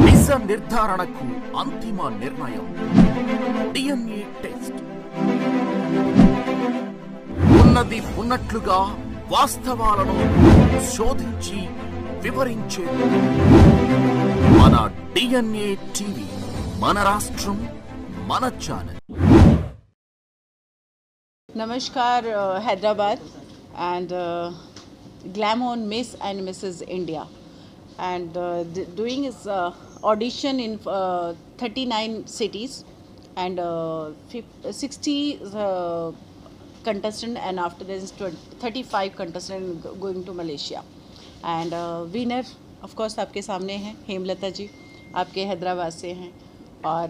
నిజ నిర్ధారణకు అంతిమ నిర్ణయం డిఎన్ఏ టెస్ట్. ఉన్నది ఉన్నట్లుగా వాస్తవాలను శోధించి వివరించేది మన డిఎన్ఏ టీవీ. మన రాష్ట్రం, మన channel. Namaskar, Hyderabad, and Glam on Miss and Mrs. India, and doing his audition in 39 cities and 60 contestant, and after this 35 contestant going to Malaysia, and winner of course आपके सामने हैं हेमलता जी, आपके हैदराबाद से हैं, और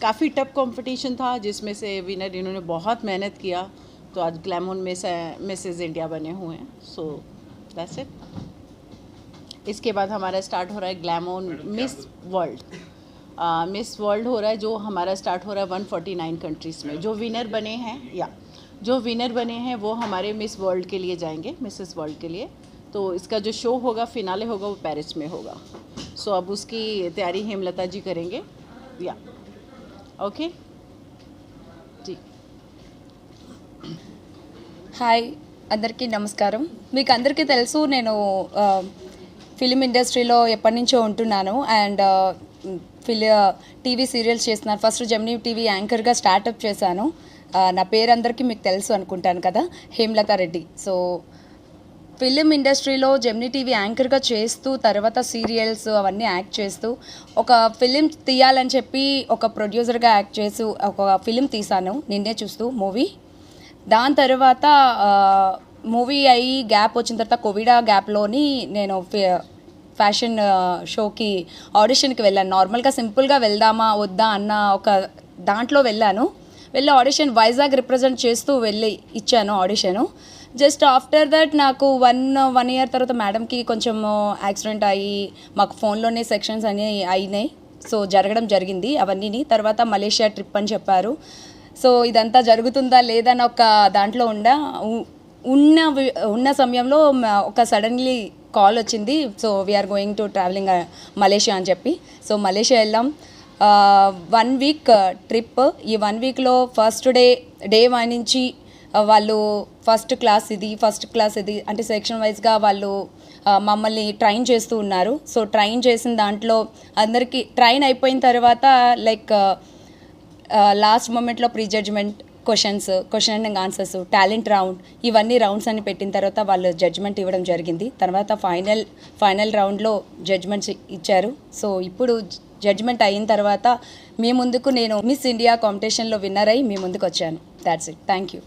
काफ़ी टफ कंपटीशन था जिसमें से विनर इन्होंने बहुत मेहनत किया, तो आज ग्लैम ऑन मिसेस इंडिया बने हुए हैं. So that's it. इसके बाद हमारा स्टार्ट हो रहा है glam on miss world. Miss world हो रहा है, जो हमारा स्टार्ट हो रहा है 149 कंट्रीज़ में. जो विनर बने हैं वो हमारे मिस वर्ल्ड के लिए जाएंगे, मिसेस वर्ल्ड के लिए. तो इसका जो शो होगा, फिनाले होगा, वो पेरिस में होगा. सो अब उसकी तैयारी हेमलता जी करेंगे. या ఓకే జీ. హాయ్, అందరికీ నమస్కారం. మీకు అందరికీ తెలుసు, నేను ఫిలిం ఇండస్ట్రీలో ఎప్పటి నుంచో ఉంటున్నాను అండ్ టీవీ సీరియల్స్ చేస్తున్నాను. ఫస్ట్ జెమినీ టీవీ యాంకర్గా స్టార్టప్ చేశాను. నా పేరు అందరికీ మీకు తెలుసు అనుకుంటాను కదా, హేమలతా రెడ్డి. సో ఫిలిం ఇండస్ట్రీలో జెమినీ టీవీ యాంకర్గా చేస్తూ తర్వాత సీరియల్స్ అవన్నీ యాక్ట్ చేస్తూ ఒక ఫిలిం తీయాలని చెప్పి ఒక ప్రొడ్యూసర్గా యాక్ట్ చేసి ఒక ఫిలిం తీశాను, నిన్నే చూస్తూ మూవీ. దాని తర్వాత మూవీ అయ్యి గ్యాప్ వచ్చిన తర్వాత కోవిడ్ గ్యాప్లోని నేను ఫ్యాషన్ షోకి ఆడిషన్కి వెళ్ళాను. నార్మల్గా సింపుల్గా వెళ్దామా వద్దా అన్న ఒక దాంట్లో వెళ్ళి ఆడిషన్ వైజాగ్ రిప్రజెంట్ చేస్తూ వెళ్ళి ఇచ్చాను ఆడిషను. జస్ట్ ఆఫ్టర్ దట్ నాకు వన్ ఇయర్ తర్వాత మేడంకి కొంచెం యాక్సిడెంట్ అయ్యి మాకు ఫోన్లోనే సెక్షన్స్ అన్నీ అయినాయి. సో జరిగింది అవన్నీ. తర్వాత మలేషియా ట్రిప్ అని చెప్పారు. సో ఇదంతా జరుగుతుందా లేదా అని ఒక దాంట్లో ఉన్న సమయంలో ఒక సడన్లీ కాల్ వచ్చింది. So we are going to traveling Malaysia అని చెప్పి. సో మలేషియా వెళ్ళాం. 1 వీక్ ట్రిప్. ఈ 1 వీక్లో ఫస్ట్ డే 1 నుంచి వాళ్ళు ఫస్ట్ క్లాస్ ఇది అంటే సెక్షన్ వైజ్గా వాళ్ళు మమ్మల్ని ట్రైన్ చేస్తూ ఉన్నారు. సో ట్రైన్ చేసిన దాంట్లో అందరికీ ట్రైన్ అయిపోయిన తర్వాత లైక్ లాస్ట్ మూమెంట్లో pre judgement question and answers, talent round, ఇవన్నీ రౌండ్స్ అని పెట్టిన తర్వాత వాళ్ళు జడ్జ్మెంట్ ఇవ్వడం జరిగింది. తర్వాత ఫైనల్ రౌండ్లో జడ్జ్మెంట్స్ ఇచ్చారు. సో ఇప్పుడు జడ్జ్మెంట్ అయిన తర్వాత మీ ముందుకు నేను మిస్ ఇండియా కాంపిటీషన్లో విన్నర్ అయ్యి మీ ముందుకు వచ్చాను. That's it. Thank you.